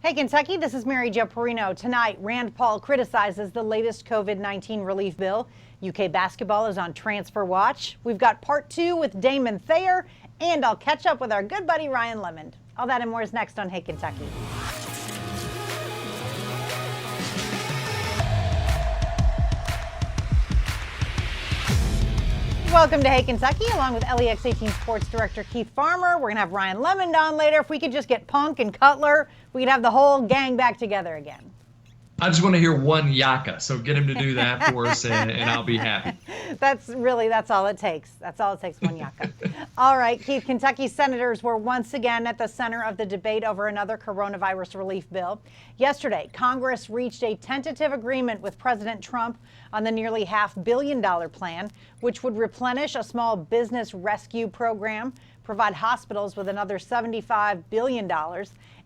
Hey, Kentucky, this is Mary Jo Perino. Tonight, Rand Paul criticizes the latest COVID-19 relief bill. UK basketball is on transfer watch. We've got part two with Damon Thayer, and I'll catch up with our good buddy Ryan Lemond. All that and more is next on Hey, Kentucky. Welcome to Hey Kentucky, along with LEX 18 Sports Director Keith Farmer. We're going to have Ryan Lemond on later. If we could just get Punk and Cutler, we could have the whole gang back together again. I just want to hear one yaka, so get him to do that for us, and I'll be happy. That's all it takes. That's all it takes, one yaka. All right, Keith, Kentucky senators were once again at the center of the debate over another coronavirus relief bill. Yesterday, Congress reached a tentative agreement with President Trump on the nearly $500 million plan, which would replenish a small business rescue program, provide hospitals with another $75 billion,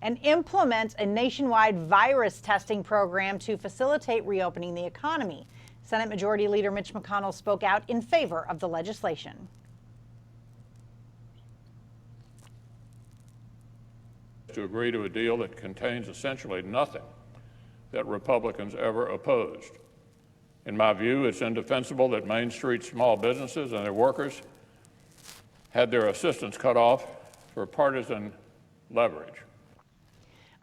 and implement a nationwide virus testing program to facilitate reopening the economy. Senate Majority Leader Mitch McConnell spoke out in favor of the legislation. To agree to a deal that contains essentially nothing that Republicans ever opposed. In my view, it's indefensible that Main Street small businesses and their workers had their assistance cut off for partisan leverage.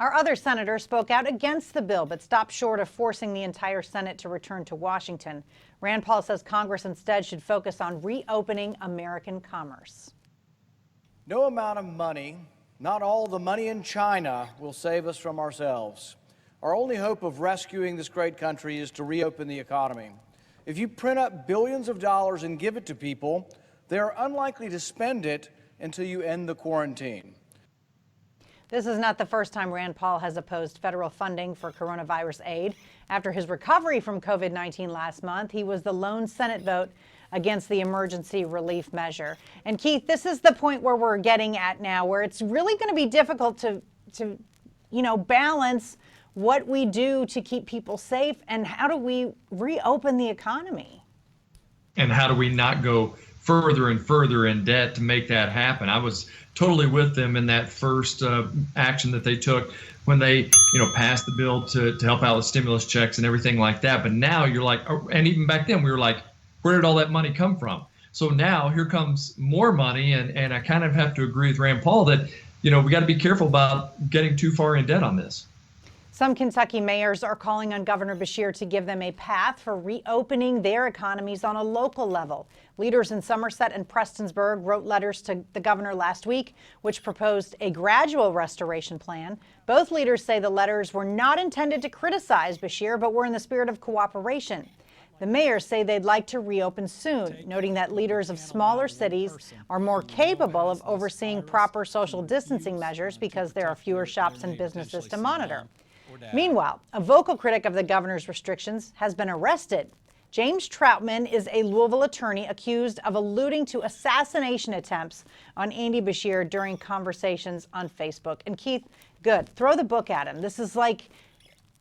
Our other senator spoke out against the bill, but stopped short of forcing the entire Senate to return to Washington. Rand Paul says Congress instead should focus on reopening American commerce. No amount of money, not all the money in China, will save us from ourselves. Our only hope of rescuing this great country is to reopen the economy. If you print up billions of dollars and give it to people, they are unlikely to spend it until you end the quarantine. This is not the first time Rand Paul has opposed federal funding for coronavirus aid. After his recovery from COVID-19 last month, he was the lone Senate vote against the emergency relief measure. And Keith, this is the point where we're getting at now, where it's really going to be difficult to balance what we do to keep people safe and how do we reopen the economy. And how do we not go further and further in debt to make that happen? I was totally with them in that first action that they took when they, passed the bill to help out with stimulus checks and everything like that. But now you're like, and even back then we were like, where did all that money come from? So now here comes more money, and I kind of have to agree with Rand Paul that, we got to be careful about getting too far in debt on this. Some Kentucky mayors are calling on Governor Beshear to give them a path for reopening their economies on a local level. Leaders in Somerset and Prestonsburg wrote letters to the governor last week, which proposed a gradual restoration plan. Both leaders say the letters were not intended to criticize Beshear, but were in the spirit of cooperation. The mayors say they'd like to reopen soon, noting that leaders of smaller cities are more capable of overseeing proper social distancing measures because there are fewer shops and businesses to monitor. Meanwhile, a vocal critic of the governor's restrictions has been arrested. James Troutman is a Louisville attorney accused of alluding to assassination attempts on Andy Beshear during conversations on Facebook. And Keith, good, throw the book at him. This is like,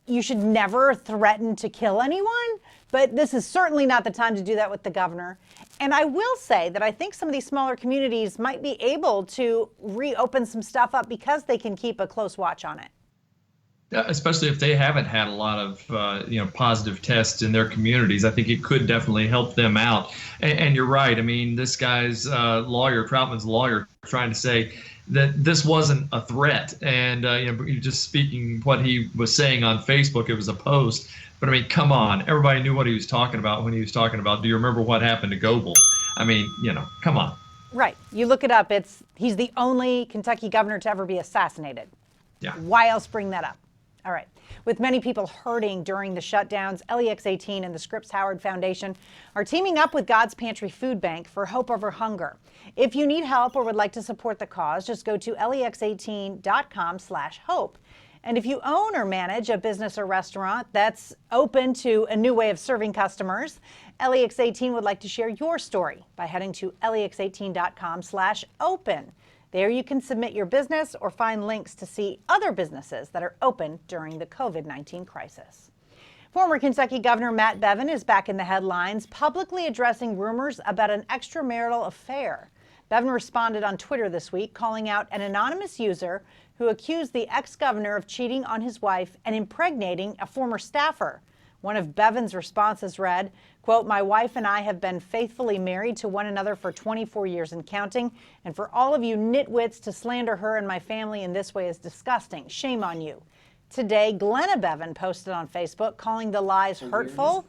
you should never threaten to kill anyone, but this is certainly not the time to do that with the governor. And I will say that I think some of these smaller communities might be able to reopen some stuff up because they can keep a close watch on it. Especially if they haven't had a lot of positive tests in their communities. I think it could definitely help them out. And you're right. I mean, this guy's lawyer, Troutman's lawyer, trying to say that this wasn't a threat. And just speaking what he was saying on Facebook, it was a post. But I mean, come on, everybody knew what he was talking about when he was talking about, do you remember what happened to Goebel? I mean, come on. Right. You look it up. He's the only Kentucky governor to ever be assassinated. Yeah. Why else bring that up? All right. With many people hurting during the shutdowns, LEX 18 and the Scripps Howard Foundation are teaming up with God's Pantry Food Bank for Hope Over Hunger. If you need help or would like to support the cause, just go to lex18.com/hope. And if you own or manage a business or restaurant that's open to a new way of serving customers, LEX 18 would like to share your story by heading to lex18.com/open. There you can submit your business or find links to see other businesses that are open during the COVID-19 crisis. Former Kentucky Governor Matt Bevin is back in the headlines, publicly addressing rumors about an extramarital affair. Bevin responded on Twitter this week, calling out an anonymous user who accused the ex-governor of cheating on his wife and impregnating a former staffer. One of Bevin's responses read, quote, "My wife and I have been faithfully married to one another for 24 years and counting, and for all of you nitwits to slander her and my family in this way is disgusting. Shame on you." Today, Glenna Bevin posted on Facebook calling the lies hurtful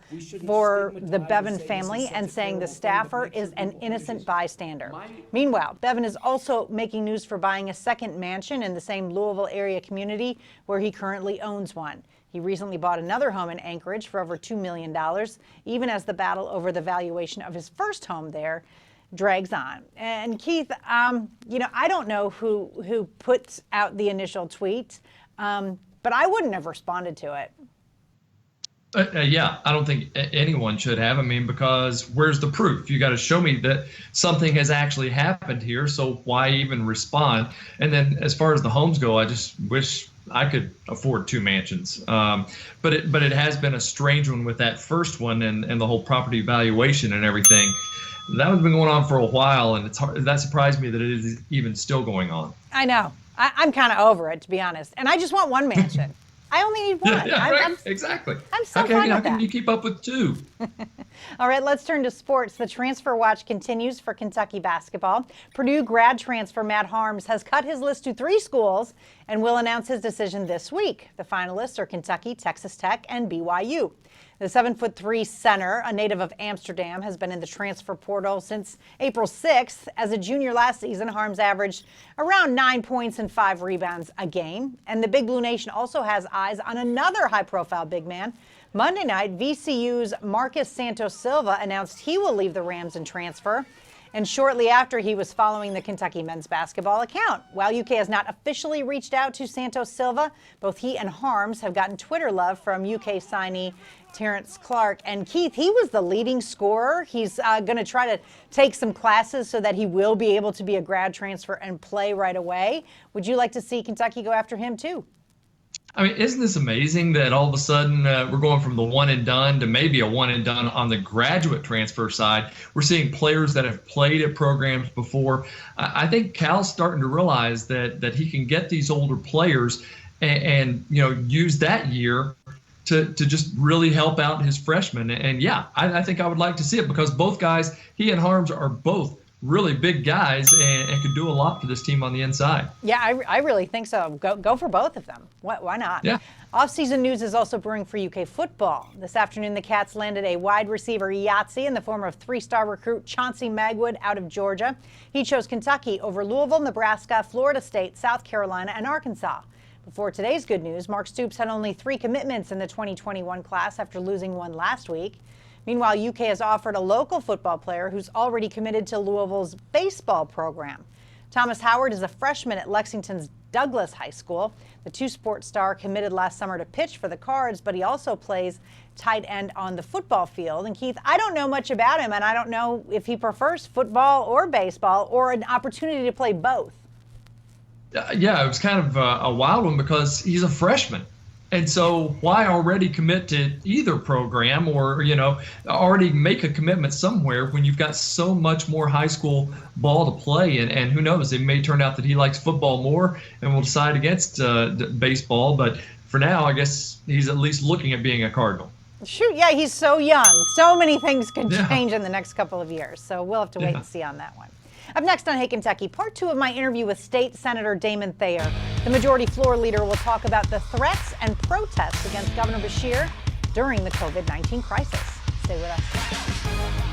for the Bevin family and saying the staffer is an innocent bystander. Meanwhile, Bevin is also making news for buying a second mansion in the same Louisville area community where he currently owns one. He recently bought another home in Anchorage for over $2 million, even as the battle over the valuation of his first home there drags on. And Keith, I don't know who puts out the initial tweet, but I wouldn't have responded to it. Yeah, I don't think anyone should have. I mean, because where's the proof? You got to show me that something has actually happened here. So why even respond? And then as far as the homes go, I just wish I could afford two mansions. But it has been a strange one with that first one and the whole property valuation and everything. That one's been going on for a while, and that surprised me that it is even still going on. I know. I'm kind of over it, to be honest. And I just want one mansion. I only need one. Yeah, right. Exactly. I'm so fine with how that. can you keep up with two? All right, let's turn to sports. The transfer watch continues for Kentucky basketball. Purdue grad transfer Matt Harms has cut his list to 3 schools and will announce his decision this week. The finalists are Kentucky, Texas Tech, and BYU. The 7'3" center, a native of Amsterdam, has been in the transfer portal since April 6th. As a junior last season, Harms averaged around 9 points and 5 rebounds a game. And the Big Blue Nation also has eyes on another high-profile big man. Monday night, VCU's Marcus Santos Silva announced he will leave the Rams and transfer. And shortly after, he was following the Kentucky men's basketball account. While UK has not officially reached out to Santos Silva, both he and Harms have gotten Twitter love from UK signee Terrence Clark. And Keith, he was the leading scorer. He's going to try to take some classes so that he will be able to be a grad transfer and play right away. Would you like to see Kentucky go after him too? I mean, isn't this amazing that all of a sudden we're going from the one and done to maybe a one and done on the graduate transfer side? We're seeing players that have played at programs before. I think Cal's starting to realize that he can get these older players and use that year to just really help out his freshmen. And yeah, I think I would like to see it because both guys, he and Harms, are both really big guys and could do a lot for this team on the inside. Yeah, I really think so. Go for both of them. Why not? Yeah. Off-season news is also brewing for UK football. This afternoon, the Cats landed a wide receiver Yahtzee in the form of 3-star recruit Chauncey Magwood out of Georgia. He chose Kentucky over Louisville, Nebraska, Florida State, South Carolina, and Arkansas. Before today's good news, Mark Stoops had only 3 commitments in the 2021 class after losing one last week. Meanwhile, UK has offered a local football player who's already committed to Louisville's baseball program. Thomas Howard is a freshman at Lexington's Douglas High School. The two-sport star committed last summer to pitch for the Cards, but he also plays tight end on the football field. And Keith, I don't know much about him, and I don't know if he prefers football or baseball or an opportunity to play both. Yeah, it was kind of a wild one because he's a freshman. And so why already commit to either program or, already make a commitment somewhere when you've got so much more high school ball to play? And who knows, it may turn out that he likes football more and will decide against baseball. But for now, I guess he's at least looking at being a Cardinal. Shoot, yeah, he's so young. So many things could change in the next couple of years. So we'll have to wait and see on that one. Up next on Hey Kentucky, part 2 of my interview with State Senator Damon Thayer. The majority floor leader will talk about the threats and protests against Governor Beshear during the COVID-19 crisis. Stay with us.